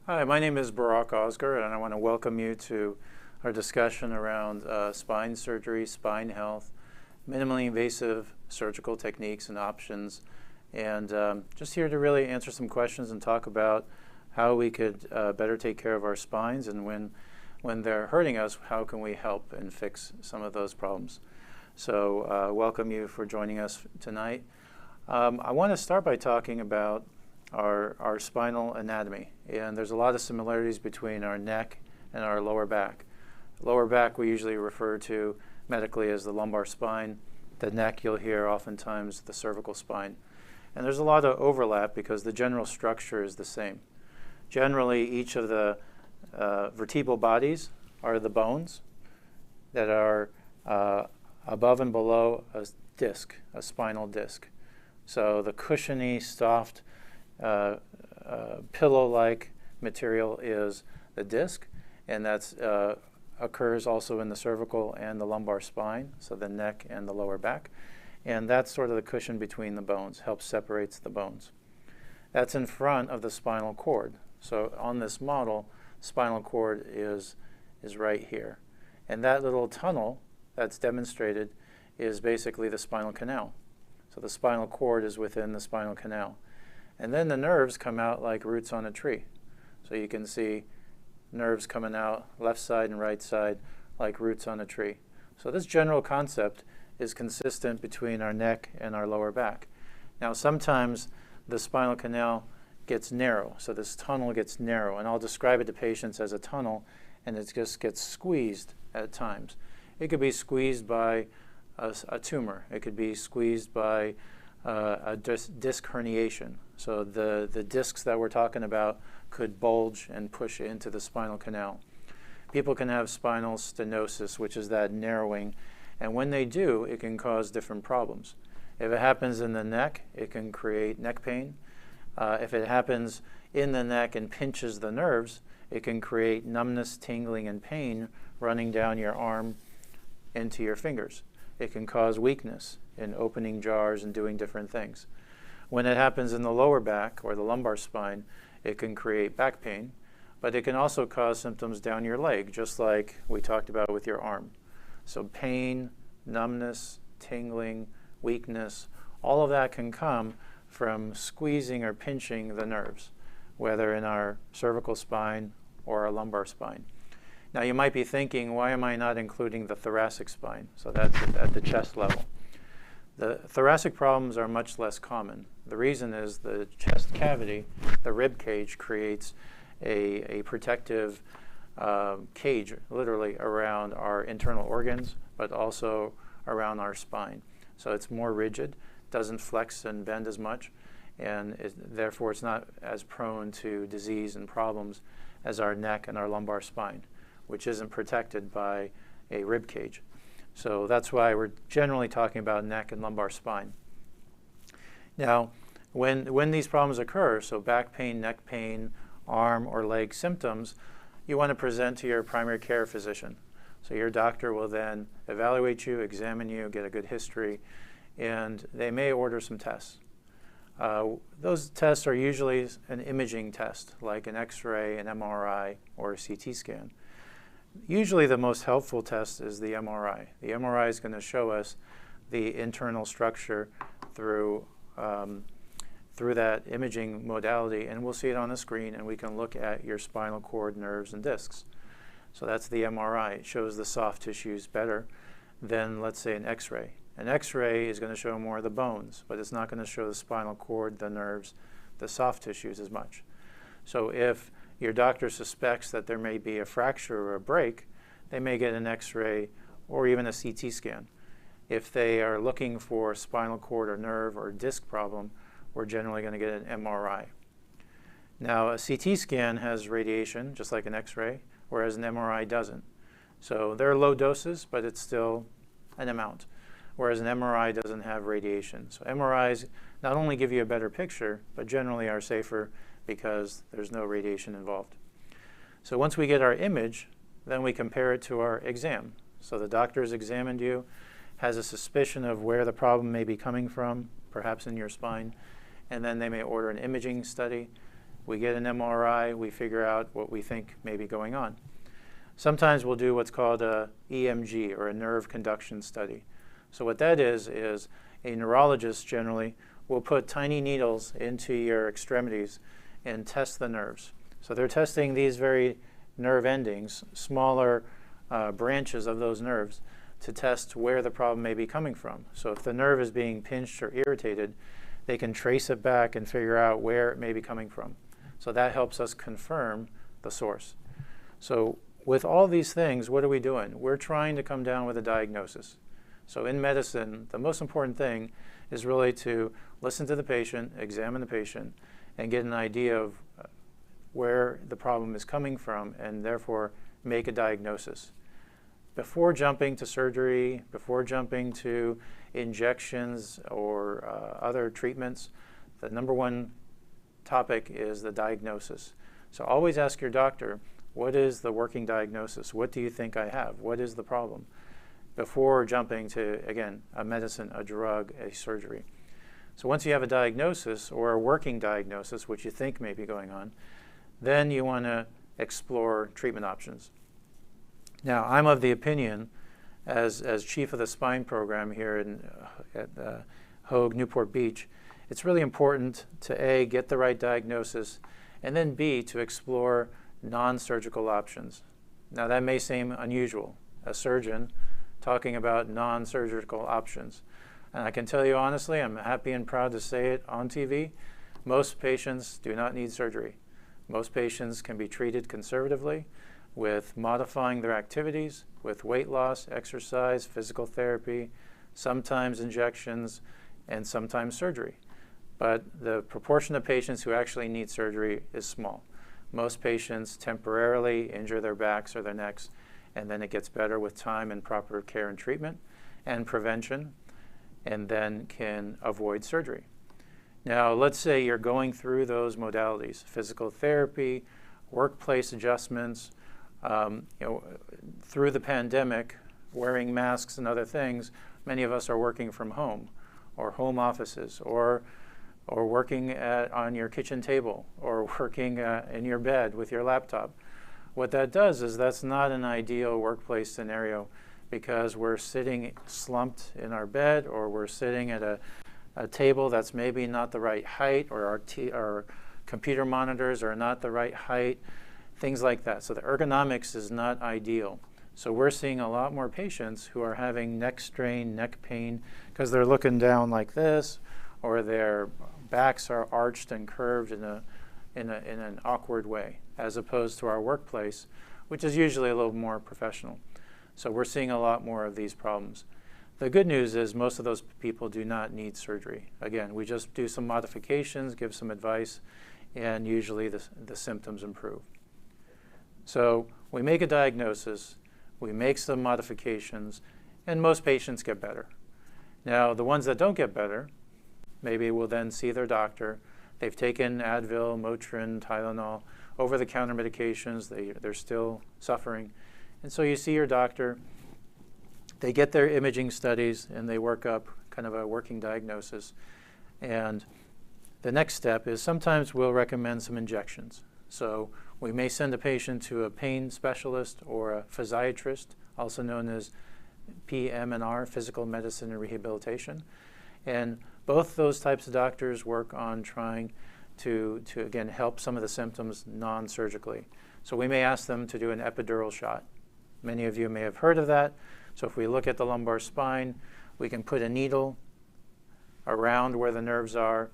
Hi, my name is Burak Ozgur, and I want to welcome you to our discussion around spine surgery, spine health, minimally invasive surgical techniques and options, and just here to really answer some questions and talk about how we could better take care of our spines, and when they're hurting us, how can we help and fix some of those problems. So welcome you for joining us tonight. I want to start by talking about our spinal anatomy, and there's a lot of similarities between our neck and our lower back. Lower back we usually refer to medically as the lumbar spine. The neck you'll hear oftentimes the cervical spine. And there's a lot of overlap because the general structure is the same. Generally, each of the vertebral bodies are the bones that are above and below a disc, a spinal disc. So the cushiony, soft, pillow-like material is the disc, and that occurs also in the cervical and the lumbar spine, so the neck and the lower back. And that's sort of the cushion between the bones, helps separates the bones. That's in front of the spinal cord. So on this model, spinal cord is right here. And that little tunnel that's demonstrated is basically the spinal canal. So the spinal cord is within the spinal canal. And then the nerves come out like roots on a tree. So you can see nerves coming out left side and right side like roots on a tree. So this general concept is consistent between our neck and our lower back. Now sometimes the spinal canal gets narrow, so this tunnel gets narrow, and I'll describe it to patients as a tunnel, and it just gets squeezed at times. It could be squeezed by a tumor. It could be squeezed by a disc herniation. So the discs that we're talking about could bulge and push into the spinal canal. People can have spinal stenosis, which is that narrowing, and when they do, it can cause different problems. If it happens in the neck, it can create neck pain. If it happens in the neck and pinches the nerves, it can create numbness, tingling, and pain running down your arm into your fingers. It can cause weakness in opening jars and doing different things. When it happens in the lower back or the lumbar spine, it can create back pain, but it can also cause symptoms down your leg, just like we talked about with your arm. So pain, numbness, tingling, weakness, all of that can come from squeezing or pinching the nerves, whether in our cervical spine or our lumbar spine. Now you might be thinking, why am I not including the thoracic spine? So that's at the chest level. The thoracic problems are much less common. The reason is the chest cavity, the rib cage, creates a protective cage, literally, around our internal organs, but also around our spine. So it's more rigid, doesn't flex and bend as much, and therefore it's not as prone to disease and problems as our neck and our lumbar spine, which isn't protected by a rib cage. So that's why we're generally talking about neck and lumbar spine. Now, when these problems occur, so back pain, neck pain, arm or leg symptoms, you want to present to your primary care physician. So your doctor will then evaluate you, examine you, get a good history, and they may order some tests. Those tests are usually an imaging test, like an X-ray, an MRI, or a CT scan. Usually the most helpful test is the MRI. The MRI is going to show us the internal structure through that imaging modality, and we'll see it on the screen, and we can look at your spinal cord, nerves, and discs. So that's the MRI. It shows the soft tissues better than, let's say, an X-ray. An X-ray is going to show more of the bones, but it's not going to show the spinal cord, the nerves, the soft tissues as much. So if your doctor suspects that there may be a fracture or a break, they may get an X-ray or even a CT scan. If they are looking for a spinal cord or nerve or disc problem, we're generally going to get an MRI. Now, a CT scan has radiation, just like an X-ray, whereas an MRI doesn't. So they're low doses, but it's still an amount, whereas an MRI doesn't have radiation. So MRIs not only give you a better picture, but generally are safer because there's no radiation involved. So once we get our image, then we compare it to our exam. So the doctor has examined you, has a suspicion of where the problem may be coming from, perhaps in your spine, and then they may order an imaging study. we get an MRI, we figure out what we think may be going on. Sometimes we'll do what's called a EMG, or a nerve conduction study. So what that is a neurologist generally will put tiny needles into your extremities and test the nerves. So they're testing these very nerve endings, smaller branches of those nerves, to test where the problem may be coming from. So if the nerve is being pinched or irritated, they can trace it back and figure out where it may be coming from. So that helps us confirm the source. So with all these things, what are we doing? We're trying to come down with a diagnosis. So in medicine, the most important thing is really to listen to the patient, examine the patient, and get an idea of where the problem is coming from, and therefore make a diagnosis. Before jumping to surgery, before jumping to injections or other treatments, the number one topic is the diagnosis. So always ask your doctor, what is the working diagnosis? What do you think I have? What is the problem? Before jumping to, again, a medicine, a drug, a surgery. So once you have a diagnosis or a working diagnosis, which you think may be going on, then you want to explore treatment options. Now, I'm of the opinion, as chief of the spine program here at Hoag Newport Beach, it's really important to A, get the right diagnosis, and then B, to explore non-surgical options. Now, that may seem unusual, a surgeon talking about non-surgical options. And I can tell you honestly, I'm happy and proud to say it on TV, most patients do not need surgery. Most patients can be treated conservatively with modifying their activities, with weight loss, exercise, physical therapy, sometimes injections, and sometimes surgery. But the proportion of patients who actually need surgery is small. Most patients temporarily injure their backs or their necks, and then it gets better with time and proper care and treatment and prevention, and then can avoid surgery. Now, let's say you're going through those modalities, physical therapy, workplace adjustments, through the pandemic, wearing masks and other things, many of us are working from home or home offices or working on your kitchen table or working in your bed with your laptop. What that does is that's not an ideal workplace scenario because we're sitting slumped in our bed or we're sitting at a table that's maybe not the right height, or our computer monitors are not the right height, things like that. So the ergonomics is not ideal. So we're seeing a lot more patients who are having neck strain, neck pain, because they're looking down like this, or their backs are arched and curved in an awkward way, as opposed to our workplace, which is usually a little more professional. So we're seeing a lot more of these problems. The good news is most of those people do not need surgery. Again, we just do some modifications, give some advice, and usually the symptoms improve. So we make a diagnosis, we make some modifications, and most patients get better. Now, the ones that don't get better, maybe will then see their doctor. They've taken Advil, Motrin, Tylenol, over-the-counter medications. They're still suffering. And so you see your doctor. They get their imaging studies, and they work up kind of a working diagnosis. And the next step is sometimes we'll recommend some injections. So we may send a patient to a pain specialist or a physiatrist, also known as PM&R, Physical Medicine and Rehabilitation. And both those types of doctors work on trying to again, help some of the symptoms non-surgically. So we may ask them to do an epidural shot. Many of you may have heard of that. So if we look at the lumbar spine, we can put a needle around where the nerves are,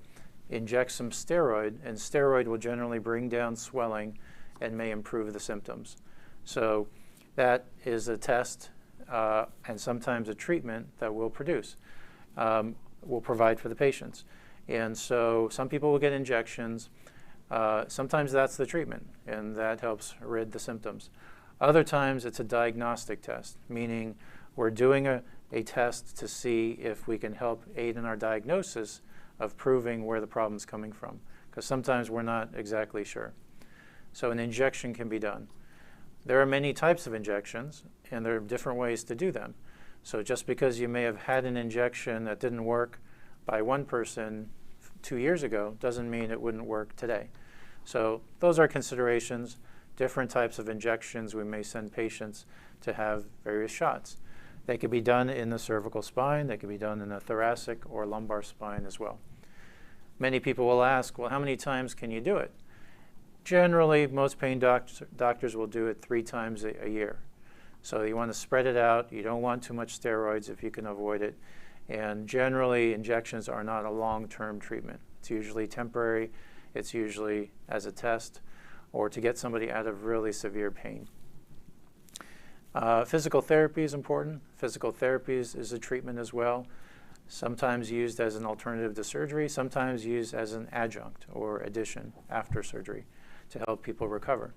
inject some steroid, and steroid will generally bring down swelling and may improve the symptoms. So that is a test and sometimes a treatment that we'll provide for the patients. And so some people will get injections. Sometimes that's the treatment, and that helps rid the symptoms. Other times it's a diagnostic test, meaning we're doing a test to see if we can help aid in our diagnosis of proving where the problem's coming from, because sometimes we're not exactly sure. So an injection can be done. There are many types of injections, and there are different ways to do them. So just because you may have had an injection that didn't work by one person 2 years ago doesn't mean it wouldn't work today. So those are considerations, different types of injections. We may send patients to have various shots. They could be done in the cervical spine, they could be done in the thoracic or lumbar spine as well. Many people will ask, well, how many times can you do it? Generally, most pain doctors will do it 3 times a year. So you want to spread it out. You don't want too much steroids if you can avoid it. And generally, injections are not a long-term treatment. It's usually temporary. It's usually as a test or to get somebody out of really severe pain. Physical therapy is important. Physical therapy is a treatment as well. Sometimes used as an alternative to surgery, sometimes used as an adjunct or addition after surgery to help people recover.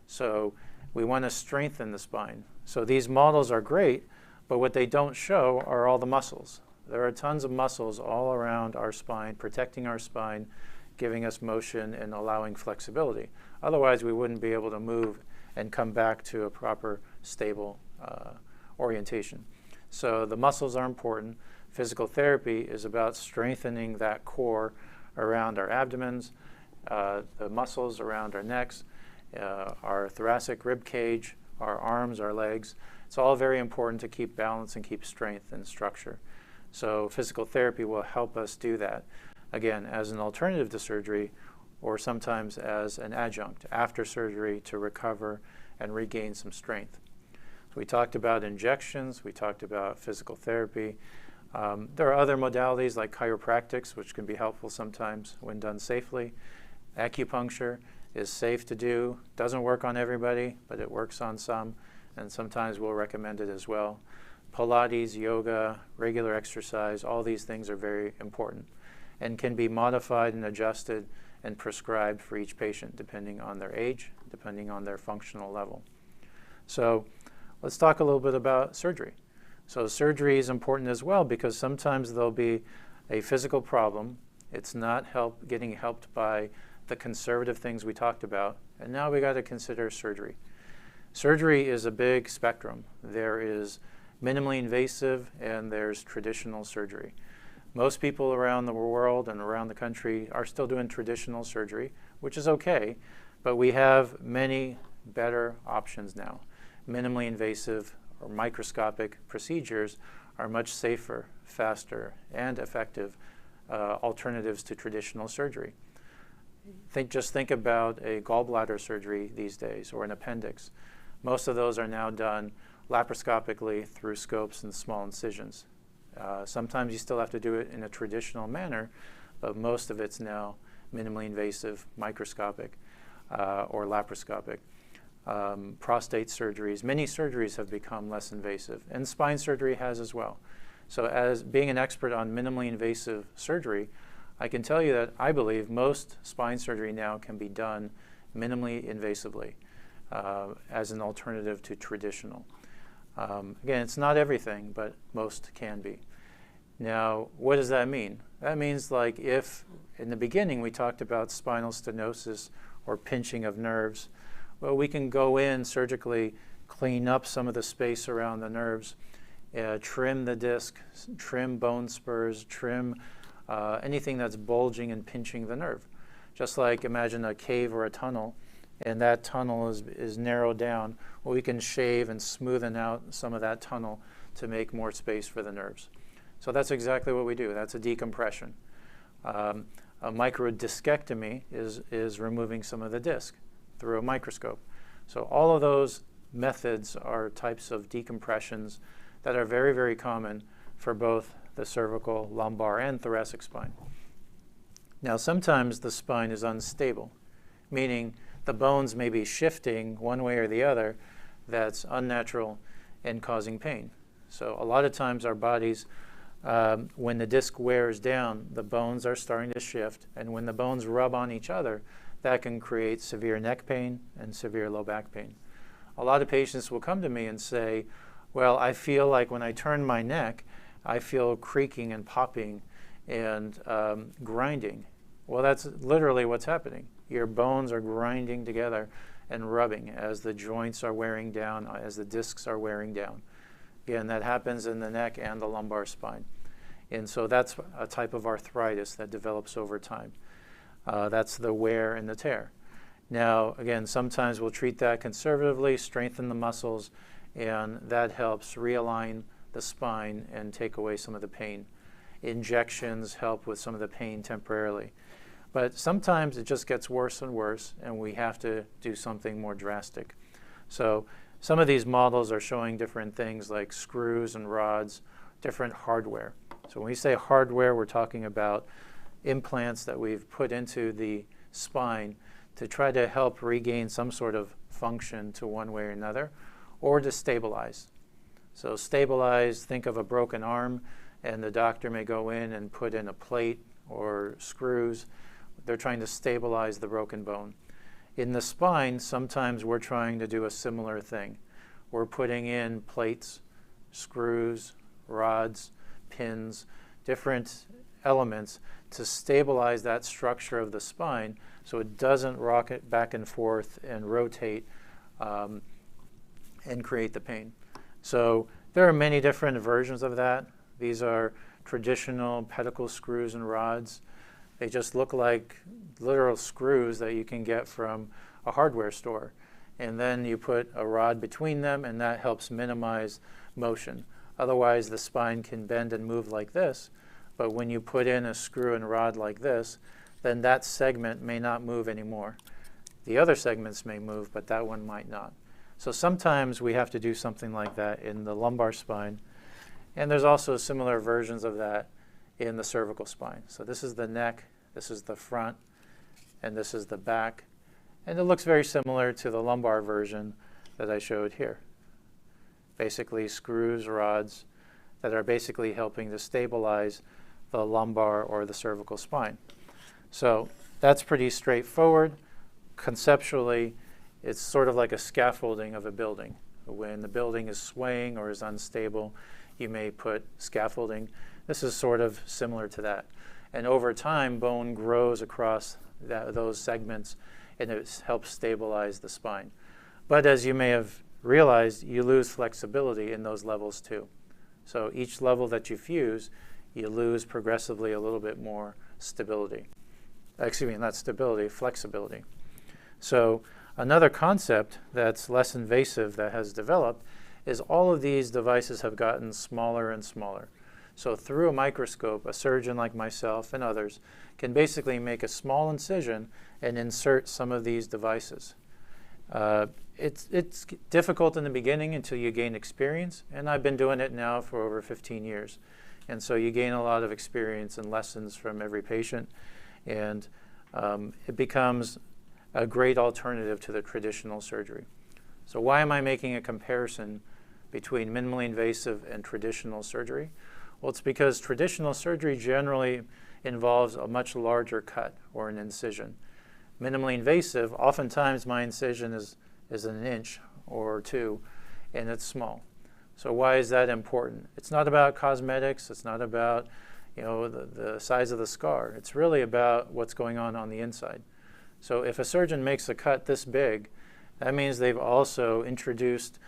So we want to strengthen the spine. So these models are great, but what they don't show are all the muscles. There are tons of muscles all around our spine, protecting our spine, giving us motion and allowing flexibility. Otherwise, we wouldn't be able to move and come back to a proper, stable orientation. So the muscles are important. Physical therapy is about strengthening that core around our abdomens, the muscles around our necks, our thoracic rib cage, our arms, our legs. It's all very important to keep balance and keep strength and structure. So physical therapy will help us do that, again, as an alternative to surgery or sometimes as an adjunct after surgery to recover and regain some strength. So we talked about injections, we talked about physical therapy. There are other modalities like chiropractics, which can be helpful sometimes when done safely. Acupuncture is safe to do, doesn't work on everybody, but it works on some, and sometimes we'll recommend it as well. Pilates, yoga, regular exercise, all these things are very important and can be modified and adjusted and prescribed for each patient depending on their age, depending on their functional level. So let's talk a little bit about surgery. So surgery is important as well because sometimes there'll be a physical problem. It's not getting helped by the conservative things we talked about, and now we got to consider surgery. Surgery is a big spectrum. There is minimally invasive and there's traditional surgery. Most people around the world and around the country are still doing traditional surgery, which is okay, but we have many better options now. Minimally invasive or microscopic procedures are much safer, faster, and effective alternatives to traditional surgery. Just think about a gallbladder surgery these days or an appendix. Most of those are now done laparoscopically through scopes and small incisions. Sometimes you still have to do it in a traditional manner, but most of it's now minimally invasive, microscopic, or laparoscopic. Prostate surgeries, many surgeries have become less invasive, and spine surgery has as well. So as being an expert on minimally invasive surgery, I can tell you that I believe most spine surgery now can be done minimally invasively as an alternative to traditional. Again, it's not everything, but most can be. Now, what does that mean? That means like if in the beginning we talked about spinal stenosis or pinching of nerves, well, we can go in surgically, clean up some of the space around the nerves, trim the disc, trim bone spurs, trim anything that's bulging and pinching the nerve. Just like imagine a cave or a tunnel, and that tunnel is narrowed down. Well, we can shave and smoothen out some of that tunnel to make more space for the nerves. So that's exactly what we do. That's a decompression. A microdiscectomy is removing some of the disc through a microscope. So all of those methods are types of decompressions that are very, very common for both the cervical, lumbar, and thoracic spine. Now, sometimes the spine is unstable, meaning the bones may be shifting one way or the other that's unnatural and causing pain. So a lot of times our bodies, when the disc wears down, the bones are starting to shift, and when the bones rub on each other, that can create severe neck pain and severe low back pain. A lot of patients will come to me and say, well, I feel like when I turn my neck, I feel creaking and popping and grinding. Well, that's literally what's happening. Your bones are grinding together and rubbing as the joints are wearing down, as the discs are wearing down. Again, that happens in the neck and the lumbar spine. And so that's a type of arthritis that develops over time. That's the wear and the tear. Now, again, sometimes we'll treat that conservatively, strengthen the muscles, and that helps realign the spine and take away some of the pain. Injections help with some of the pain temporarily. But sometimes it just gets worse and worse, and we have to do something more drastic. So some of these models are showing different things like screws and rods, different hardware. So when we say hardware, we're talking about implants that we've put into the spine to try to help regain some sort of function to one way or another, or to stabilize. So stabilize, think of a broken arm, and the doctor may go in and put in a plate or screws. They're trying to stabilize the broken bone. In the spine, sometimes we're trying to do a similar thing. We're putting in plates, screws, rods, pins, different elements to stabilize that structure of the spine so it doesn't rock it back and forth and rotate and create the pain. So there are many different versions of that. These are traditional pedicle screws and rods. They just look like literal screws that you can get from a hardware store. And then you put a rod between them, and that helps minimize motion. Otherwise, the spine can bend and move like this. But when you put in a screw and rod like this, then that segment may not move anymore. The other segments may move, but that one might not. So sometimes we have to do something like that in the lumbar spine. And there's also similar versions of that in the cervical spine. So this is the neck, this is the front, and this is the back. And it looks very similar to the lumbar version that I showed here. Basically screws, rods that are basically helping to stabilize the lumbar or the cervical spine. So that's pretty straightforward. Conceptually, it's sort of like a scaffolding of a building. When the building is swaying or is unstable, you may put scaffolding. This is sort of similar to that. And over time, bone grows across those segments, and it helps stabilize the spine. But as you may have realized, you lose flexibility in those levels too. So each level that you fuse, you lose progressively a little bit more stability. Excuse me, not stability, flexibility. So another concept that's less invasive that has developed is all of these devices have gotten smaller and smaller. So through a microscope, a surgeon like myself and others can basically make a small incision and insert some of these devices. It's difficult in the beginning until you gain experience, and I've been doing it now for over 15 years. And so you gain a lot of experience and lessons from every patient, and it becomes a great alternative to the traditional surgery. So why am I making a comparison between minimally invasive and traditional surgery? Well, it's because traditional surgery generally involves a much larger cut or an incision. Minimally invasive, oftentimes my incision is an inch or two, and it's small. So why is that important? It's not about cosmetics. It's not about, the size of the scar. It's really about what's going on the inside. So if a surgeon makes a cut this big, that means they've also introduced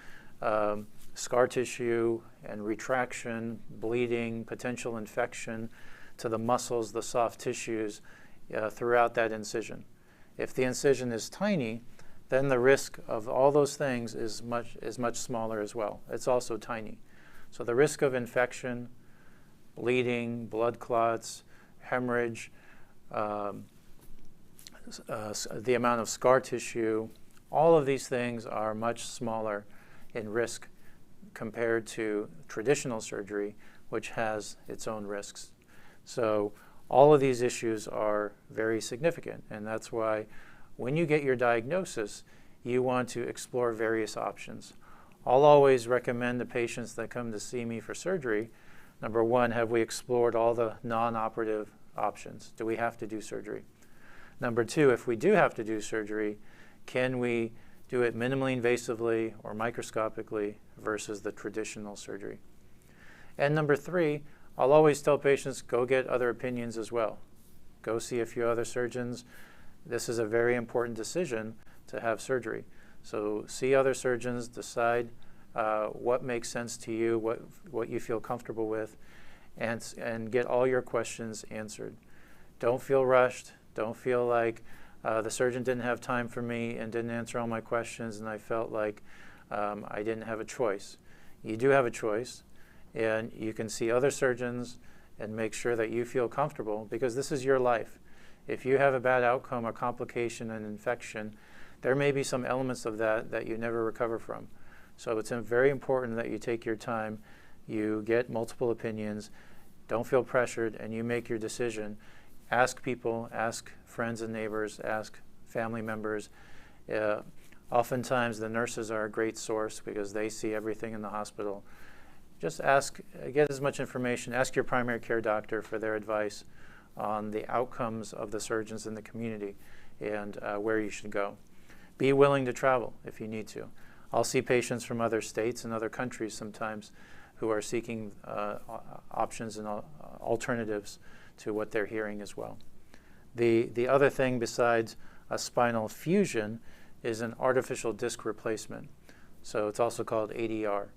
scar tissue and retraction, bleeding, potential infection to the muscles, the soft tissues throughout that incision. If the incision is tiny, then the risk of all those things is much smaller as well. It's also tiny. So the risk of infection, bleeding, blood clots, hemorrhage, the amount of scar tissue, all of these things are much smaller in risk compared to traditional surgery, which has its own risks. So all of these issues are very significant, and that's why when you get your diagnosis, you want to explore various options. I'll always recommend to patients that come to see me for surgery, number one, have we explored all the non-operative options? Do we have to do surgery? Number two, if we do have to do surgery, can we do it minimally invasively or microscopically versus the traditional surgery? And number three, I'll always tell patients, go get other opinions as well. Go see a few other surgeons. This is a very important decision to have surgery. So see other surgeons, decide what makes sense to you, what you feel comfortable with, and get all your questions answered. Don't feel rushed. Don't feel like The surgeon didn't have time for me and didn't answer all my questions, and I felt like I didn't have a choice. You do have a choice, and you can see other surgeons and make sure that you feel comfortable, because this is your life. If you have a bad outcome, a complication, an infection, there may be some elements of that that you never recover from. So it's very important that you take your time, you get multiple opinions, don't feel pressured, and you make your decision. Ask people, ask friends and neighbors, ask family members. Oftentimes the nurses are a great source because they see everything in the hospital. Just ask, get as much information, ask your primary care doctor for their advice on the outcomes of the surgeons in the community and where you should go. Be willing to travel if you need to. I'll see patients from other states and other countries sometimes who are seeking options and alternatives to what they're hearing as well. The other thing besides a spinal fusion is an artificial disc replacement. So it's also called ADR.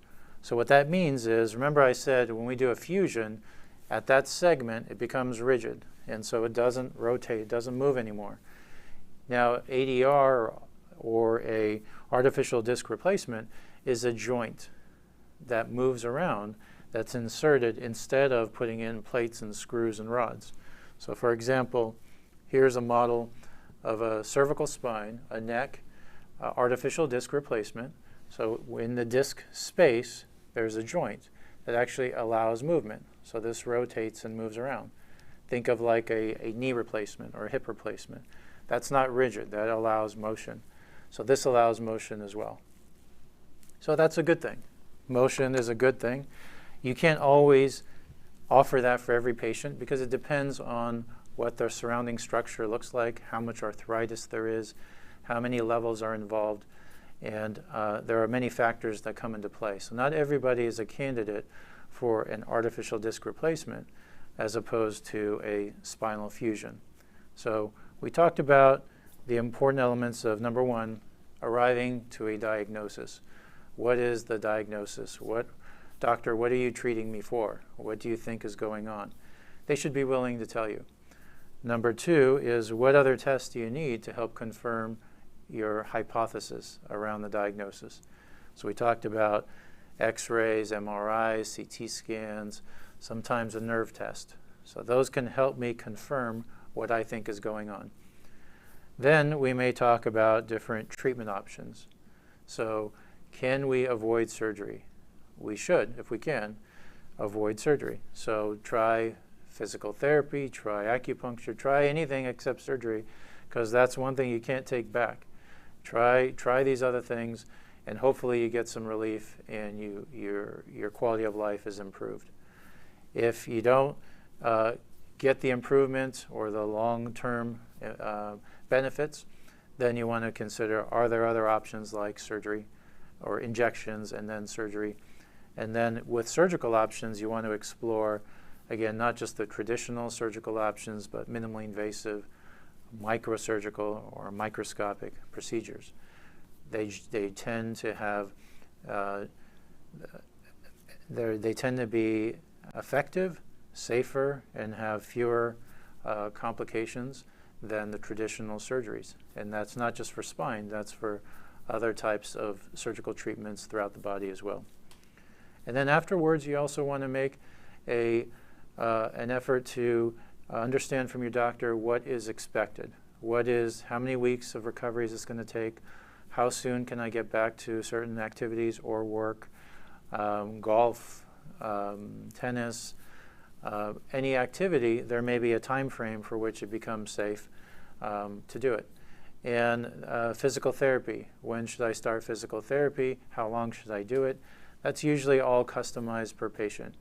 So what that means is, remember I said when we do a fusion, at that segment it becomes rigid, and so it doesn't rotate, it doesn't move anymore. Now ADR, or a artificial disc replacement, is a joint that moves around, that's inserted instead of putting in plates and screws and rods. So for example, here's a model of a cervical spine, a neck, artificial disc replacement. So in the disc space, there's a joint that actually allows movement. So this rotates and moves around. Think of like a knee replacement or a hip replacement. That's not rigid, that allows motion. So this allows motion as well. So that's a good thing. Motion is a good thing. You can't always offer that for every patient because it depends on what their surrounding structure looks like, how much arthritis there is, how many levels are involved, and there are many factors that come into play. So not everybody is a candidate for an artificial disc replacement as opposed to a spinal fusion. So we talked about the important elements of, number one, arriving to a diagnosis. What is the diagnosis? Doctor, what are you treating me for? What do you think is going on? They should be willing to tell you. Number two is, what other tests do you need to help confirm your hypothesis around the diagnosis? So we talked about X-rays, MRIs, CT scans, sometimes a nerve test. So those can help me confirm what I think is going on. Then we may talk about different treatment options. So can we avoid surgery? We should, if we can, avoid surgery. So try physical therapy, try acupuncture, try anything except surgery, because that's one thing you can't take back. Try these other things, and hopefully you get some relief and your quality of life is improved. If you don't get the improvement or the long-term benefits, then you want to consider, are there other options like surgery or injections and then surgery? And then with surgical options, you want to explore, again, not just the traditional surgical options, but minimally invasive, microsurgical or microscopic procedures. They tend to have, they tend to be effective, safer, and have fewer complications than the traditional surgeries. And that's not just for spine, that's for other types of surgical treatments throughout the body as well. And then afterwards, you also want to make an effort to understand from your doctor what is expected. How many weeks of recovery is this going to take? How soon can I get back to certain activities or work, golf, tennis, any activity? There may be a time frame for which it becomes safe to do it. And physical therapy. When should I start physical therapy? How long should I do it? That's usually all customized per patient.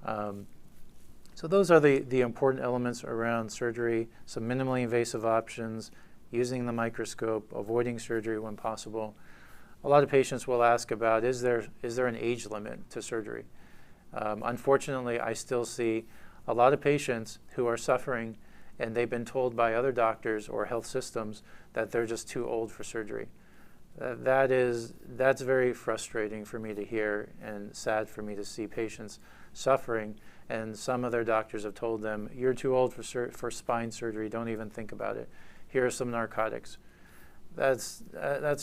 So those are the important elements around surgery, some minimally invasive options, using the microscope, avoiding surgery when possible. A lot of patients will ask about, is there an age limit to surgery? Unfortunately, I still see a lot of patients who are suffering and they've been told by other doctors or health systems that they're just too old for surgery. That's very frustrating for me to hear and sad for me to see patients suffering, and some of their doctors have told them, you're too old for spine surgery, don't even think about it. here are some narcotics. That's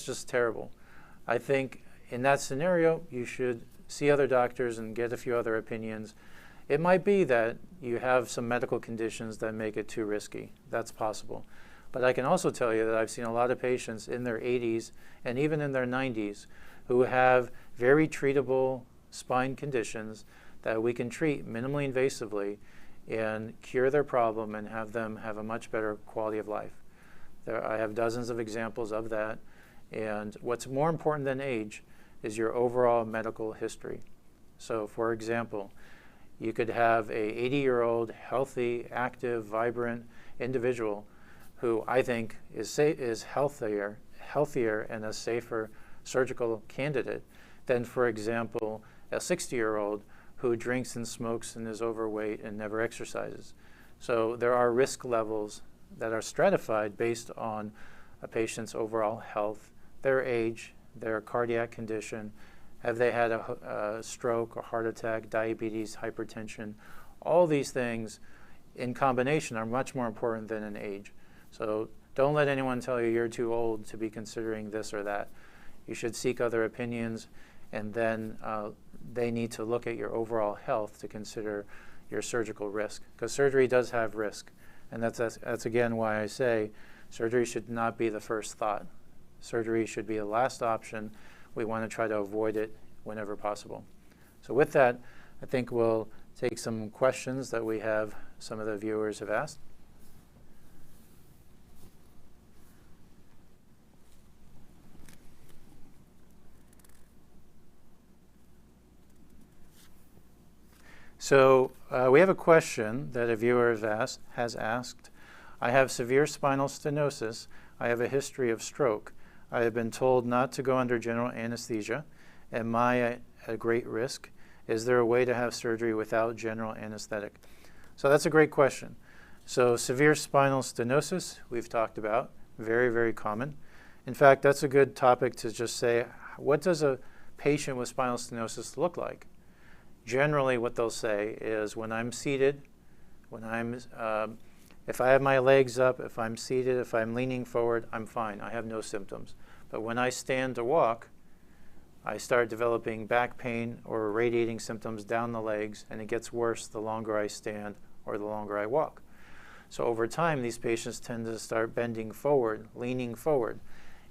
just terrible. I think in that scenario, you should see other doctors and get a few other opinions. It might be that you have some medical conditions that make it too risky. That's possible. But I can also tell you that I've seen a lot of patients in their 80s and even in their 90s who have very treatable spine conditions that we can treat minimally invasively and cure their problem and have them have a much better quality of life. I have dozens of examples of that. And what's more important than age is your overall medical history. So for example, you could have a 80-year-old, healthy, active, vibrant individual who I think is healthier and a safer surgical candidate than, for example, a 60-year-old who drinks and smokes and is overweight and never exercises. So there are risk levels that are stratified based on a patient's overall health, their age, their cardiac condition, have they had a stroke or heart attack, diabetes, hypertension. All these things in combination are much more important than an age. So don't let anyone tell you you're too old to be considering this or that. You should seek other opinions, and then they need to look at your overall health to consider your surgical risk, because surgery does have risk. And that's again why I say surgery should not be the first thought. Surgery should be the last option. We want to try to avoid it whenever possible. So with that, I think we'll take some questions that we have, some of the viewers have asked. So we have a question that a viewer has asked. I have severe spinal stenosis. I have a history of stroke. I have been told not to go under general anesthesia. Am I at a great risk? Is there a way to have surgery without general anesthetic? So that's a great question. So severe spinal stenosis, we've talked about, very, very common. In fact, that's a good topic to just say, what does a patient with spinal stenosis look like? Generally, what they'll say is when I'm seated, if I have my legs up, if I'm seated, if I'm leaning forward, I'm fine. I have no symptoms. But when I stand to walk, I start developing back pain or radiating symptoms down the legs, and it gets worse the longer I stand or the longer I walk. So over time, these patients tend to start bending forward, leaning forward,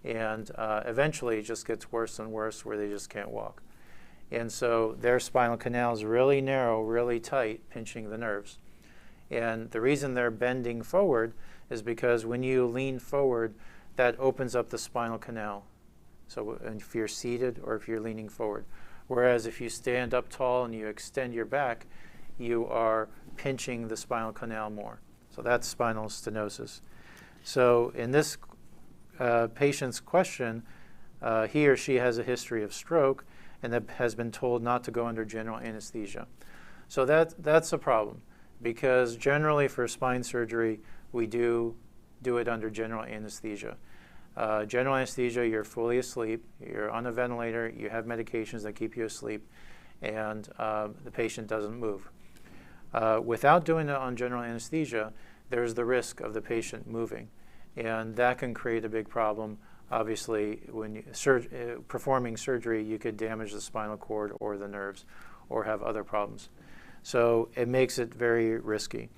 and eventually it just gets worse and worse where they just can't walk. And so their spinal canal is really narrow, really tight, pinching the nerves. And the reason they're bending forward is because when you lean forward, that opens up the spinal canal. So if you're seated or if you're leaning forward. Whereas if you stand up tall and you extend your back, you are pinching the spinal canal more. So that's spinal stenosis. So in this patient's question, he or she has a history of stroke and has been told not to go under general anesthesia. So that's a problem, because generally for spine surgery, we do it under general anesthesia. General anesthesia, you're fully asleep, you're on a ventilator, you have medications that keep you asleep, and the patient doesn't move. Without doing it on general anesthesia, there's the risk of the patient moving, and that can create a big problem. Obviously, when you performing surgery, you could damage the spinal cord or the nerves or have other problems. So it makes it very risky.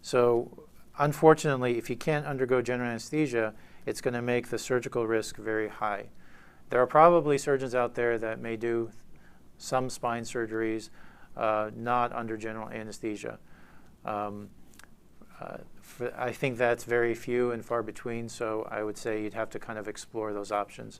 So unfortunately, if you can't undergo general anesthesia, it's going to make the surgical risk very high. There are probably surgeons out there that may do some spine surgeries not under general anesthesia. I think that's very few and far between, so I would say you'd have to kind of explore those options.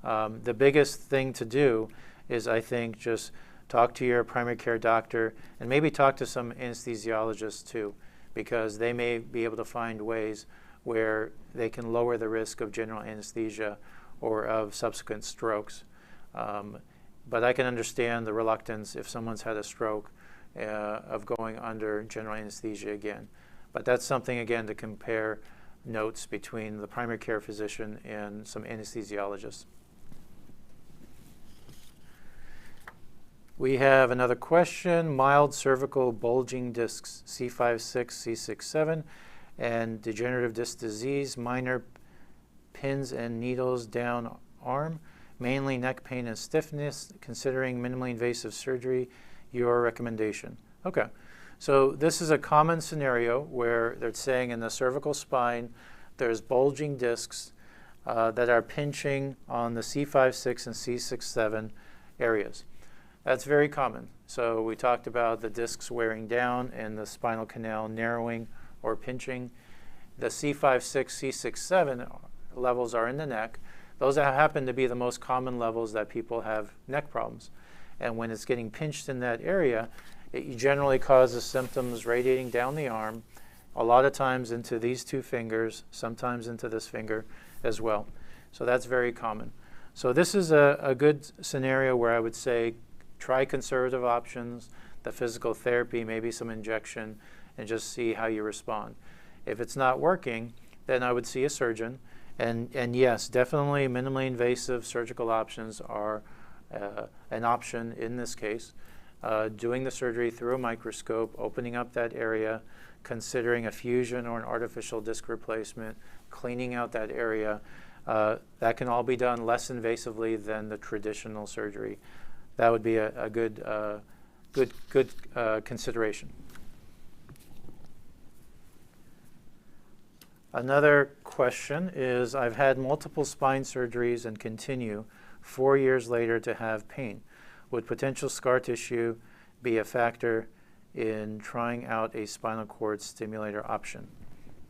The biggest thing to do is, I think, just talk to your primary care doctor and maybe talk to some anesthesiologists too, because they may be able to find ways where they can lower the risk of general anesthesia or of subsequent strokes. But I can understand the reluctance if someone's had a stroke of going under general anesthesia again. But that's something, again, to compare notes between the primary care physician and some anesthesiologists. We have another question. Mild cervical bulging discs, C5-6, C6-7, and degenerative disc disease, minor pins and needles down arm, mainly neck pain and stiffness, considering minimally invasive surgery, your recommendation. Okay, so this is a common scenario where they're saying in the cervical spine there's bulging discs that are pinching on the C5-6 and C6-7 areas. That's very common. So we talked about the discs wearing down and the spinal canal narrowing or pinching. The C5-6, C6-7 levels are in the neck. Those happen to be the most common levels that people have neck problems. And when it's getting pinched in that area, it generally causes symptoms radiating down the arm, a lot of times into these two fingers, sometimes into this finger as well. So that's very common. So this is a good scenario where I would say try conservative options, the physical therapy, maybe some injection, and just see how you respond. If it's not working, then I would see a surgeon. And yes, definitely minimally invasive surgical options are an option in this case. Doing the surgery through a microscope, opening up that area, considering a fusion or an artificial disc replacement, cleaning out that area, that can all be done less invasively than the traditional surgery. That would be a good consideration. Another question is, I've had multiple spine surgeries and continue 4 years later to have pain. Would potential scar tissue be a factor in trying out a spinal cord stimulator option?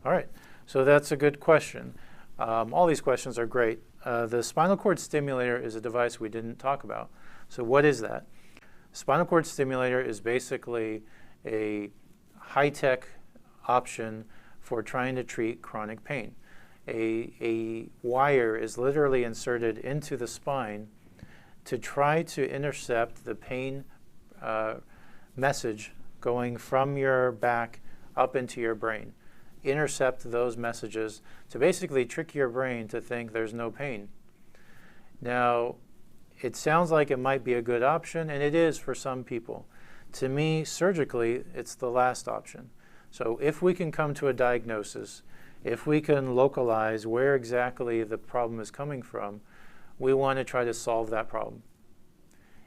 All right, so that's a good question. All these questions are great. The spinal cord stimulator is a device we didn't talk about. So what is that? Spinal cord stimulator is basically a high-tech option for trying to treat chronic pain. A wire is literally inserted into the spine to try to intercept the pain message going from your back up into your brain. Intercept those messages to basically trick your brain to think there's no pain. Now, it sounds like it might be a good option, and it is for some people. To me, surgically, it's the last option. So if we can come to a diagnosis, if we can localize where exactly the problem is coming from, we want to try to solve that problem.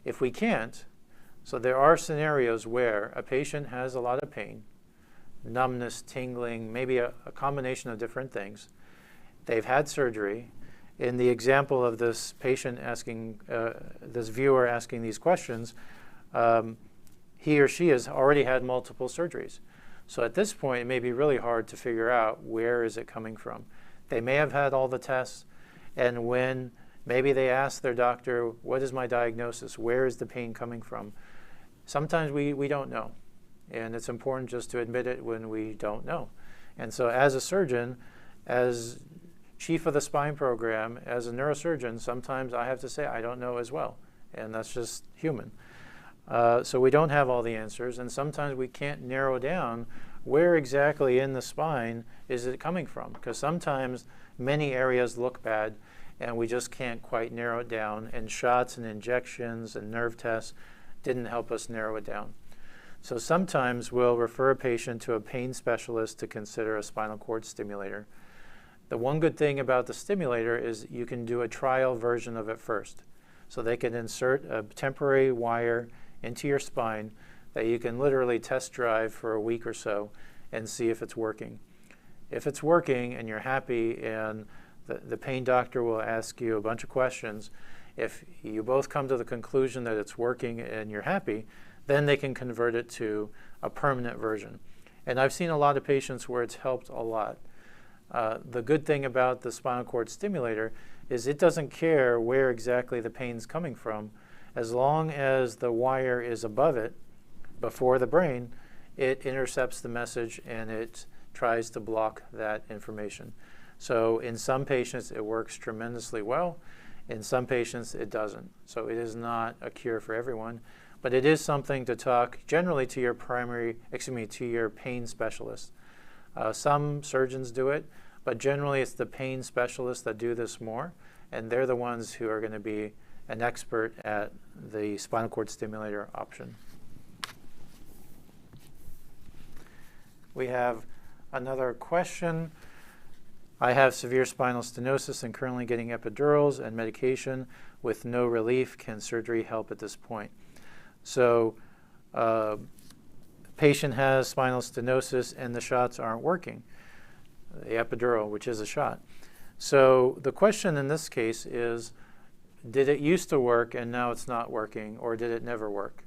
If we can't, so there are scenarios where a patient has a lot of pain, numbness, tingling, maybe a combination of different things. They've had surgery. In the example of this patient asking, this viewer asking these questions, he or she has already had multiple surgeries. So at this point, it may be really hard to figure out where is it coming from. They may have had all the tests, and when maybe they ask their doctor, what is my diagnosis? Where is the pain coming from? Sometimes we don't know, and it's important just to admit it when we don't know. And so as a surgeon, as chief of the spine program, as a neurosurgeon, sometimes I have to say I don't know as well, and that's just human. So we don't have all the answers, and sometimes we can't narrow down where exactly in the spine is it coming from, because sometimes many areas look bad and we just can't quite narrow it down, and shots and injections and nerve tests didn't help us narrow it down. So sometimes we'll refer a patient to a pain specialist to consider a spinal cord stimulator. The one good thing about the stimulator is you can do a trial version of it first. So they can insert a temporary wire into your spine that you can literally test drive for a week or so and see if it's working. If it's working and you're happy, and the pain doctor will ask you a bunch of questions, if you both come to the conclusion that it's working and you're happy, then they can convert it to a permanent version. And I've seen a lot of patients where it's helped a lot. The good thing about the spinal cord stimulator is it doesn't care where exactly the pain's coming from. As long as the wire is above it, before the brain, it intercepts the message and it tries to block that information. So in some patients, it works tremendously well. In some patients, it doesn't. So it is not a cure for everyone, but it is something to talk generally to your to your pain specialist. Some surgeons do it, but generally it's the pain specialists that do this more, and they're the ones who are going to be an expert at the spinal cord stimulator option. We have Another question. I have severe spinal stenosis and currently getting epidurals and medication with no relief. Can surgery help at this point? So patient has spinal stenosis and the shots aren't working, the epidural, which is a shot. So the question in this case is, did it used to work and now it's not working, or did it never work?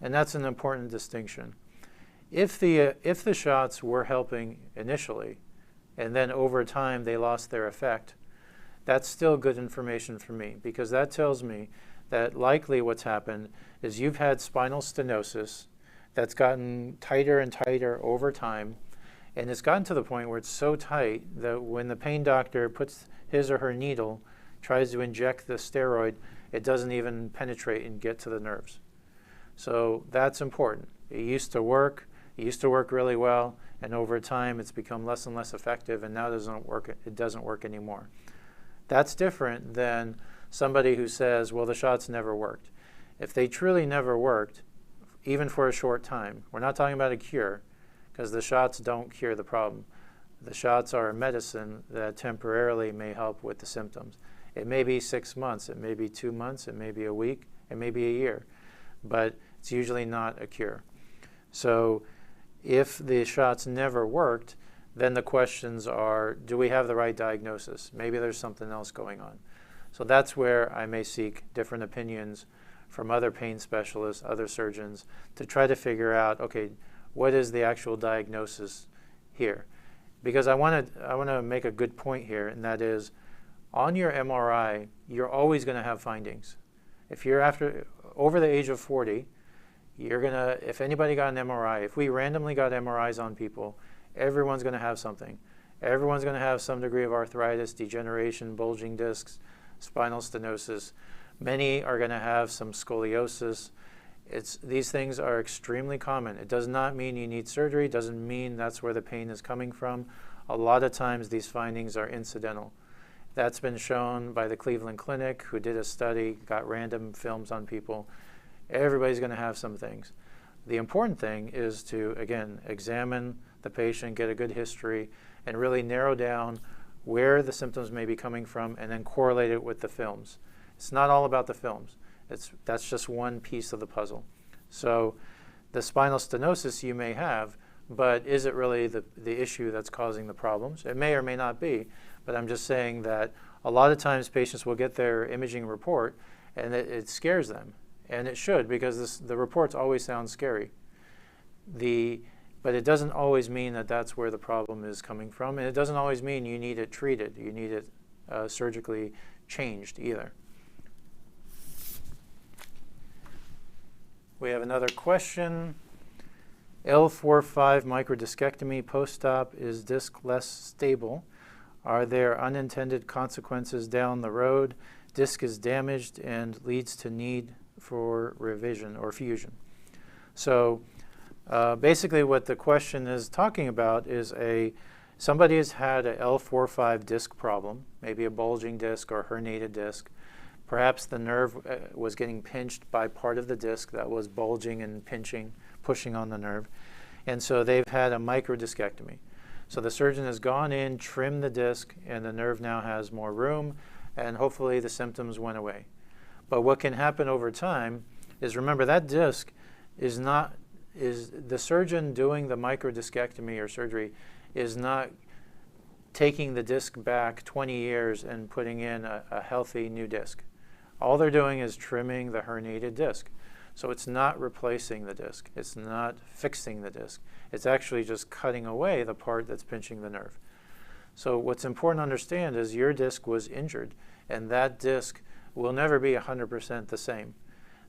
And that's an important distinction. If the shots were helping initially, and then over time they lost their effect, that's still good information for me, because that tells me that likely what's happened is you've had spinal stenosis that's gotten tighter and tighter over time, and it's gotten to the point where it's so tight that when the pain doctor puts his or her needle, tries to inject the steroid, it doesn't even penetrate and get to the nerves. So that's important. It used to work really well, and over time it's become less and less effective, and now it doesn't work anymore. That's different than somebody who says, well, the shots never worked. If they truly never worked, even for a short time, we're not talking about a cure, because the shots don't cure the problem. The shots are a medicine that temporarily may help with the symptoms. It may be 6 months, it may be 2 months, it may be a week, it may be a year, but it's usually not a cure. So if the shots never worked, then the questions are, do we have the right diagnosis? Maybe there's something else going on. So that's where I may seek different opinions from other pain specialists, other surgeons, to try to figure out, okay, what is the actual diagnosis here? Because I want to make a good point here, and that is, on your MRI, you're always going to have findings. If you're over the age of 40, if anybody got an MRI, if we randomly got MRIs on people, everyone's going to have something. Everyone's going to have some degree of arthritis, degeneration, bulging discs, spinal stenosis. Many are going to have some scoliosis. These things are extremely common. It does not mean you need surgery. It doesn't mean that's where the pain is coming from. A lot of times these findings are incidental. That's been shown by the Cleveland Clinic, who did a study, got random films on people. Everybody's going to have some things. The important thing is to, again, examine the patient, get a good history, and really narrow down where the symptoms may be coming from, and then correlate it with the films. It's not all about the films. That's just one piece of the puzzle. So the spinal stenosis you may have, but is it really the issue that's causing the problems? It may or may not be, but I'm just saying that a lot of times patients will get their imaging report and it scares them. And it should, because the reports always sound scary. But it doesn't always mean that that's where the problem is coming from, and it doesn't always mean you need it treated, you need it surgically changed either. We have another question. L4-5 microdiscectomy post-op, is disc less stable? Are there unintended consequences down the road? Disc is damaged and leads to need for revision or fusion. So basically what the question is talking about is somebody has had a L4-5 disc problem, maybe a bulging disc or herniated disc. Perhaps the nerve was getting pinched by part of the disc that was bulging and pushing on the nerve. And so they've had a microdiscectomy. So the surgeon has gone in, trimmed the disc, and the nerve now has more room, and hopefully the symptoms went away. But what can happen over time is, remember, that disc is the surgeon doing the microdiscectomy or surgery is not taking the disc back 20 years and putting in a healthy new disc. All they're doing is trimming the herniated disc. So it's not replacing the disc. It's not fixing the disc. It's actually just cutting away the part that's pinching the nerve. So what's important to understand is your disc was injured, and that disc will never be 100% the same.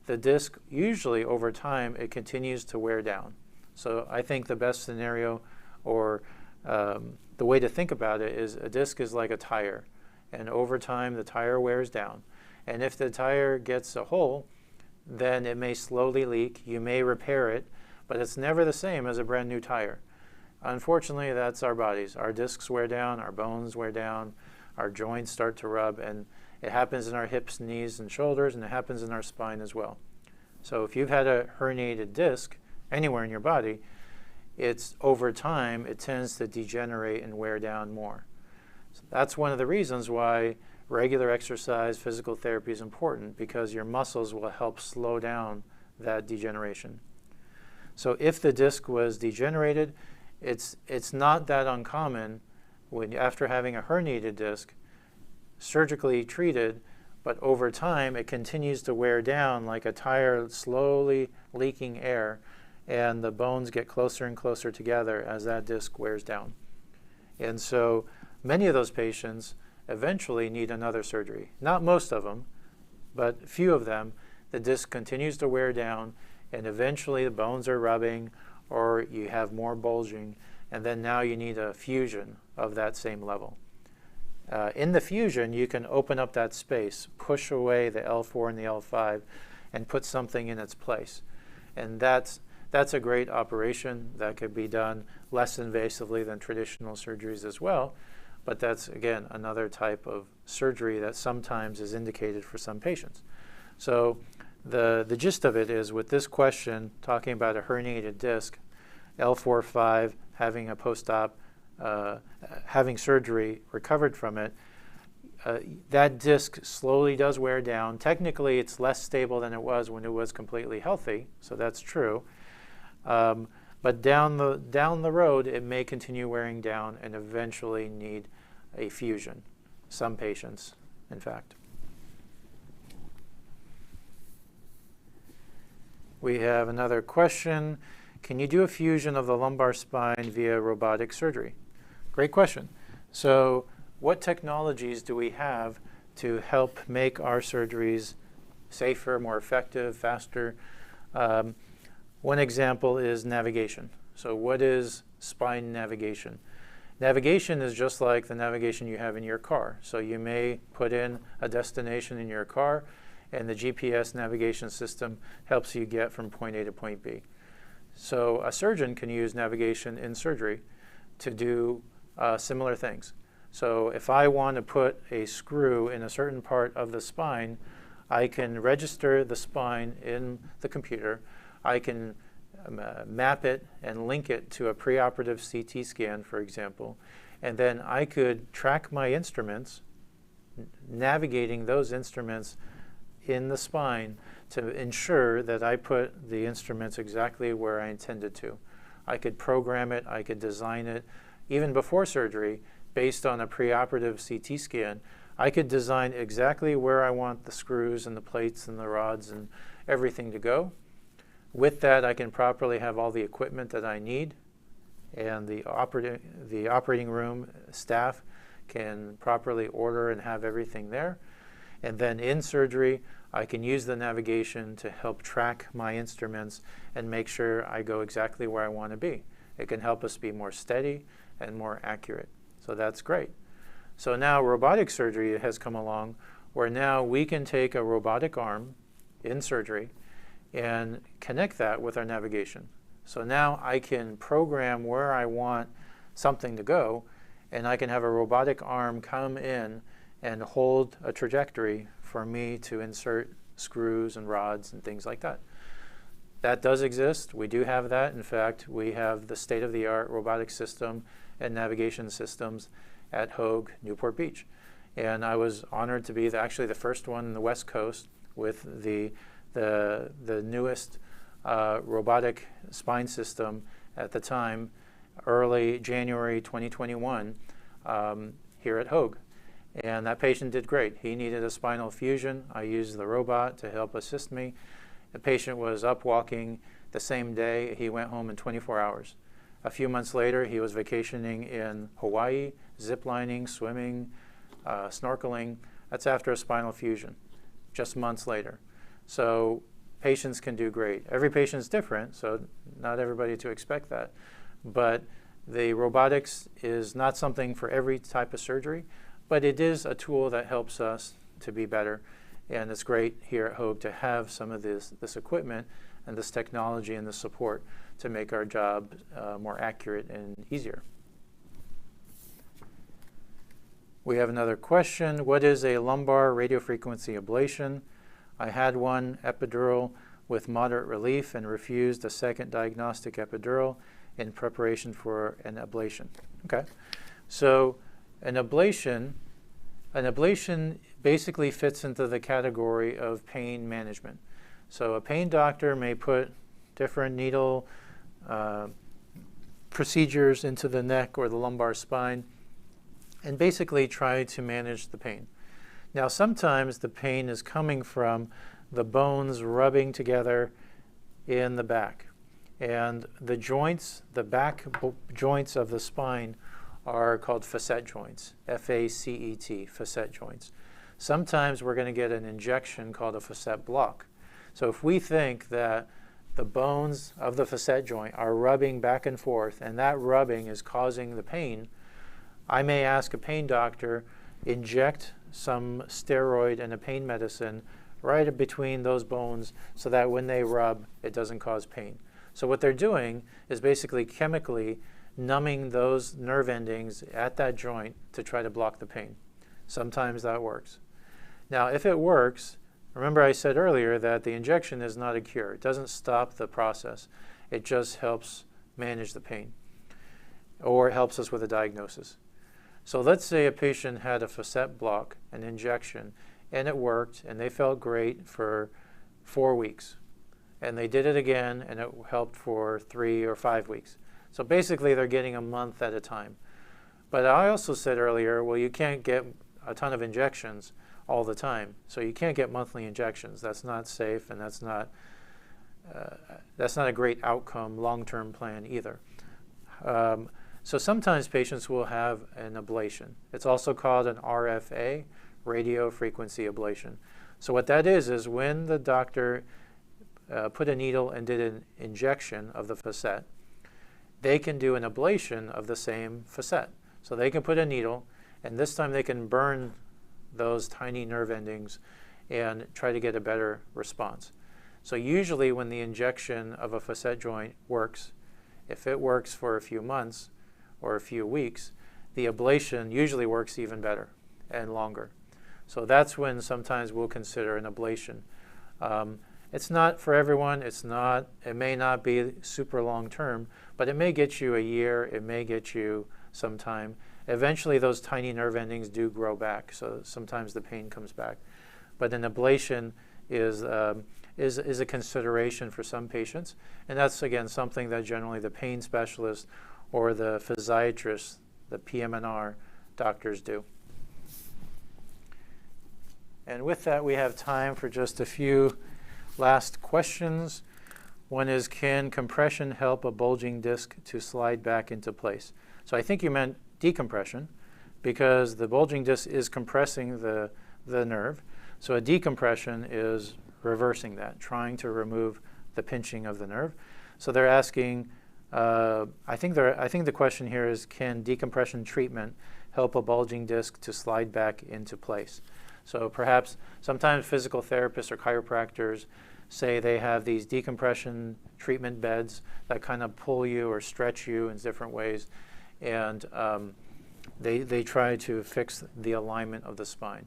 The disc, usually over time, it continues to wear down. So I think the best scenario, or the way to think about it, is a disc is like a tire, and over time the tire wears down. And if the tire gets a hole, then it may slowly leak. You may repair it, but it's never the same as a brand new tire. Unfortunately, that's our bodies. Our discs wear down, our bones wear down, our joints start to rub, and it happens in our hips, knees, and shoulders, and it happens in our spine as well. So if you've had a herniated disc anywhere in your body, it's over time, it tends to degenerate and wear down more. So that's one of the reasons why regular exercise, physical therapy is important, because your muscles will help slow down that degeneration. So if the disc was degenerated, it's not that uncommon when after having a herniated disc, surgically treated, but over time it continues to wear down like a tire slowly leaking air, and the bones get closer and closer together as that disc wears down. And so many of those patients eventually need another surgery. Not most of them, but few of them. The disc continues to wear down, and eventually the bones are rubbing, or you have more bulging, and then now you need a fusion of that same level. In the fusion, you can open up that space, push away the L4 and the L5, and put something in its place. And that's a great operation that could be done less invasively than traditional surgeries as well. But that's, again, another type of surgery that sometimes is indicated for some patients. So the gist of it is, with this question, talking about a herniated disc, L4-5, having a post-op, having surgery, recovered from it, that disc slowly does wear down. Technically, it's less stable than it was when it was completely healthy, so that's true. But down the road, it may continue wearing down and eventually need a fusion. Some patients, in fact. We have another question. Can you do a fusion of the lumbar spine via robotic surgery? Great question. So what technologies do we have to help make our surgeries safer, more effective, faster? One example is navigation. So what is spine navigation? Navigation is just like the navigation you have in your car. So you may put in a destination in your car, and the GPS navigation system helps you get from point A to point B. So a surgeon can use navigation in surgery to do similar things. So if I want to put a screw in a certain part of the spine, I can register the spine in the computer. I can map it and link it to a preoperative CT scan, for example, and then I could track my instruments, navigating those instruments in the spine to ensure that I put the instruments exactly where I intended to. I could program it, I could design it, even before surgery, based on a preoperative CT scan. I could design exactly where I want the screws and the plates and the rods and everything to go. With that, I can properly have all the equipment that I need, and the operating room staff can properly order and have everything there. And then in surgery, I can use the navigation to help track my instruments and make sure I go exactly where I want to be. It can help us be more steady and more accurate. So that's great. So now robotic surgery has come along, where now we can take a robotic arm in surgery and connect that with our navigation. So now I can program where I want something to go, and I can have a robotic arm come in and hold a trajectory for me to insert screws and rods and things like that. That does exist. We do have that. In fact, we have the state-of-the-art robotic system and navigation systems at Hoag, Newport Beach. And I was honored to be actually the first one in the West Coast with the newest robotic spine system at the time, early January 2021, here at Hoag. And that patient did great. He needed a spinal fusion. I used the robot to help assist me. The patient was up walking the same day. He went home in 24 hours. A few months later, he was vacationing in Hawaii, ziplining, swimming, snorkeling. That's after a spinal fusion, just months later. So patients can do great. Every patient is different, so not everybody to expect that. But the robotics is not something for every type of surgery, but it is a tool that helps us to be better. And it's great here at Hoag to have some of this equipment and this technology and the support to make our job more accurate and easier. We have another question. What is a lumbar radiofrequency ablation? I had one epidural with moderate relief and refused a second diagnostic epidural in preparation for an ablation. Okay, so an ablation basically fits into the category of pain management. So a pain doctor may put different needle procedures into the neck or the lumbar spine and basically try to manage the pain. Now, sometimes the pain is coming from the bones rubbing together in the back. And the joints, the back joints of the spine are called facet joints, F-A-C-E-T, facet joints. Sometimes we're going to get an injection called a facet block. So if we think that the bones of the facet joint are rubbing back and forth and that rubbing is causing the pain, I may ask a pain doctor, inject some steroid and a pain medicine right between those bones so that when they rub, it doesn't cause pain. So what they're doing is basically chemically numbing those nerve endings at that joint to try to block the pain. Sometimes that works. Now, if it works, remember I said earlier that the injection is not a cure. It doesn't stop the process. It just helps manage the pain, or it helps us with a diagnosis. So let's say a patient had a facet block, an injection, and it worked, and they felt great for 4 weeks. And they did it again, and it helped for 3 or 5 weeks. So basically, they're getting a month at a time. But I also said earlier, well, you can't get a ton of injections all the time. So you can't get monthly injections. That's not safe, and that's not a great outcome, long-term plan either. So sometimes patients will have an ablation. It's also called an RFA, radio frequency ablation. So what that is when the doctor put a needle and did an injection of the facet, they can do an ablation of the same facet. So they can put a needle, and this time they can burn those tiny nerve endings and try to get a better response. So usually when the injection of a facet joint works, if it works for a few months or a few weeks, the ablation usually works even better and longer. So that's when sometimes we'll consider an ablation. It's not for everyone. It may not be super long term, but it may get you a year. It may get you some time. Eventually, those tiny nerve endings do grow back, so sometimes the pain comes back. But an ablation is a consideration for some patients, and that's again something that generally the pain specialist or the physiatrist, the PM&R doctors do. And with that, we have time for just a few last questions. One is, can compression help a bulging disc to slide back into place? So I think you meant decompression, because the bulging disc is compressing the nerve. So a decompression is reversing that, trying to remove the pinching of the nerve. So they're asking, I think the question here is, can decompression treatment help a bulging disc to slide back into place? So perhaps sometimes physical therapists or chiropractors say they have these decompression treatment beds that kind of pull you or stretch you in different ways, and they try to fix the alignment of the spine.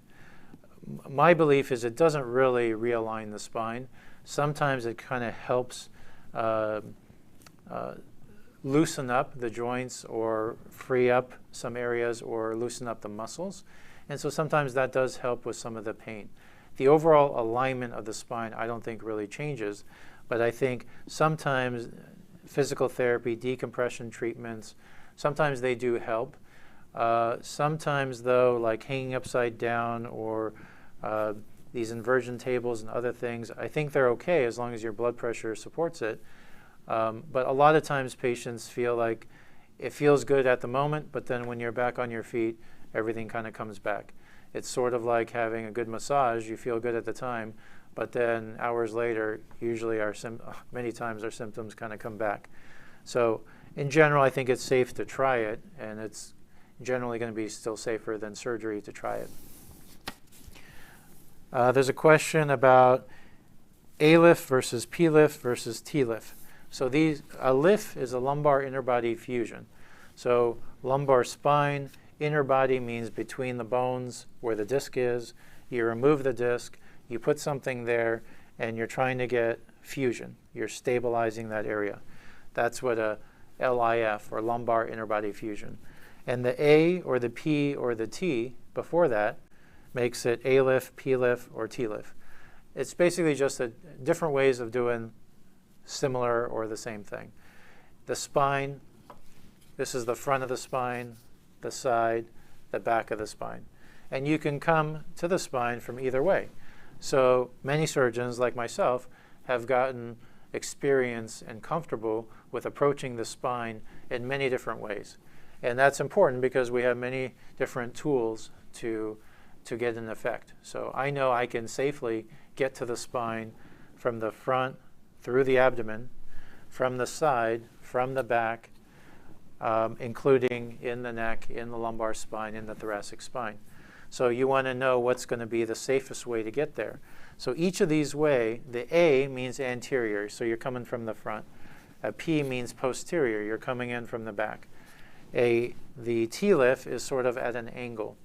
My belief is it doesn't really realign the spine. Sometimes it kind of helps loosen up the joints or free up some areas or loosen up the muscles. And so sometimes that does help with some of the pain. The overall alignment of the spine I don't think really changes, but I think sometimes physical therapy, decompression treatments, sometimes they do help. Sometimes though, like hanging upside down or these inversion tables and other things, I think they're okay as long as your blood pressure supports it. But a lot of times patients feel like it feels good at the moment, but then when you're back on your feet, everything kind of comes back. It's sort of like having a good massage. You feel good at the time, but then hours later, usually many times our symptoms kind of come back. So in general, I think it's safe to try it, and it's generally going to be still safer than surgery to try it. There's a question about A-lift versus P-lift versus T-lift. So a lift is a lumbar inner body fusion. So lumbar spine, inner body means between the bones where the disc is. You remove the disc, you put something there, and you're trying to get fusion. You're stabilizing that area. That's what a LIF, or lumbar interbody fusion. And the A or the P or the T before that makes it ALIF, PLIF, or TLIF. It's basically just different ways of doing similar or the same thing. The spine, this is the front of the spine, the side, the back of the spine. And you can come to the spine from either way. So many surgeons, like myself, have gotten experience and comfortable with approaching the spine in many different ways. And that's important because we have many different tools to get an effect. So I know I can safely get to the spine from the front, through the abdomen, from the side, from the back, including in the neck, in the lumbar spine, in the thoracic spine. So you want to know what's going to be the safest way to get there. So each of these way, the A means anterior, so you're coming from the front. A P means posterior, you're coming in from the back. The TLIF is sort of at an angle.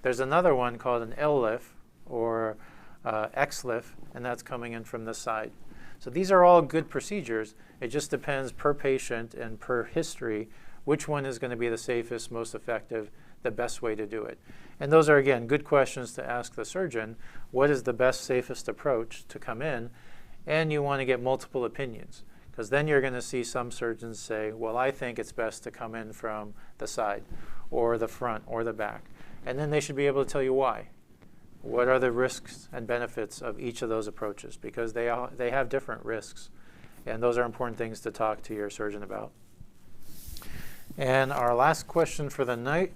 There's another one called an LLIF or XLIF, and that's coming in from the side. So these are all good procedures. It just depends per patient and per history which one is going to be the safest, most effective, the best way to do it. And those are, again, good questions to ask the surgeon. What is the best, safest approach to come in? And you want to get multiple opinions, because then you're going to see some surgeons say, well, I think it's best to come in from the side or the front or the back. And then they should be able to tell you why. What are the risks and benefits of each of those approaches? Because they have different risks. And those are important things to talk to your surgeon about. And our last question for the night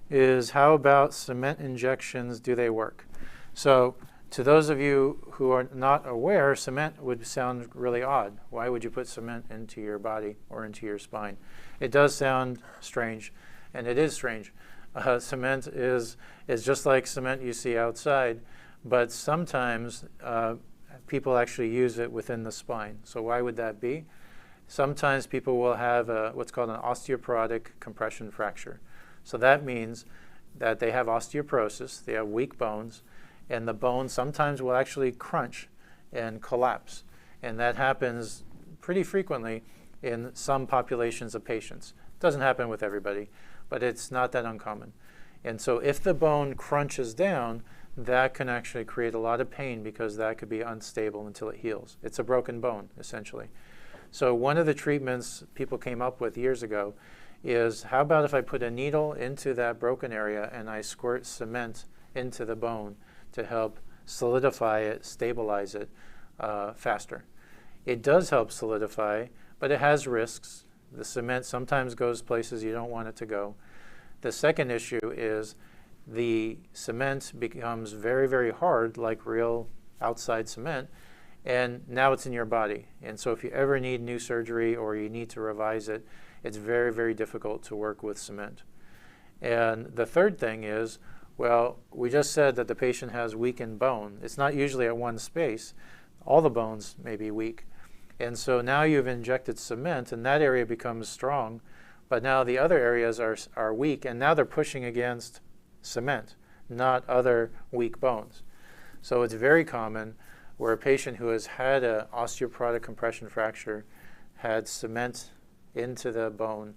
is, how about cement injections? Do they work? So to those of you who are not aware, cement would sound really odd. Why would you put cement into your body or into your spine? It does sound strange, and it is strange. Cement is just like cement you see outside, but sometimes people actually use it within the spine. So why would that be? Sometimes people will have what's called an osteoporotic compression fracture. So that means that they have osteoporosis, they have weak bones, and the bone sometimes will actually crunch and collapse. And that happens pretty frequently in some populations of patients. It doesn't happen with everybody, but it's not that uncommon. And so if the bone crunches down, that can actually create a lot of pain because that could be unstable until it heals. It's a broken bone, essentially. So one of the treatments people came up with years ago is, how about if I put a needle into that broken area and I squirt cement into the bone to help solidify it, stabilize it faster. It does help solidify, but it has risks. The cement sometimes goes places you don't want it to go. The second issue is the cement becomes very, very hard, like real outside cement, and now it's in your body. And so if you ever need new surgery or you need to revise it, it's very, very difficult to work with cement. And the third thing is, well, we just said that the patient has weakened bone. It's not usually at one space. All the bones may be weak. And so now you've injected cement and that area becomes strong, but now the other areas are weak, and now they're pushing against cement, not other weak bones. So it's very common where a patient who has had an osteoporotic compression fracture had cement into the bone.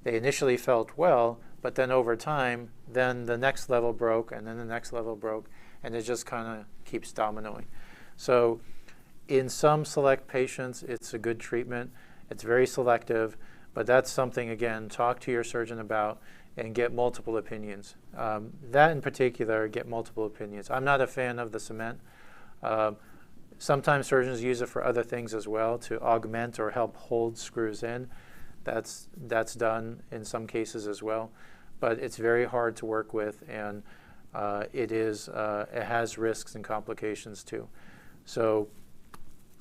They initially felt well, but then over time, then the next level broke, and then the next level broke, and it just kind of keeps dominoing. So in some select patients, it's a good treatment. It's very selective, but that's something, again, talk to your surgeon about and get multiple opinions. That in particular, get multiple opinions. I'm not a fan of the cement. Sometimes surgeons use it for other things as well, to augment or help hold screws in. That's done in some cases as well, but it's very hard to work with, and it has risks and complications too. So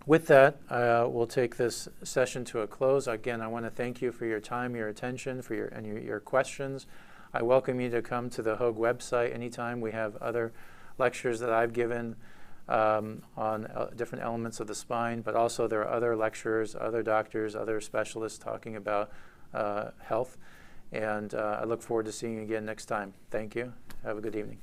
with that, we'll take this session to a close. Again, I want to thank you for your time, your attention, for your questions. I welcome you to come to the Hoag website anytime. We have other lectures that I've given on different elements of the spine, but also there are other lecturers, other doctors, other specialists talking about health. And I look forward to seeing you again next time. Thank you. Have a good evening.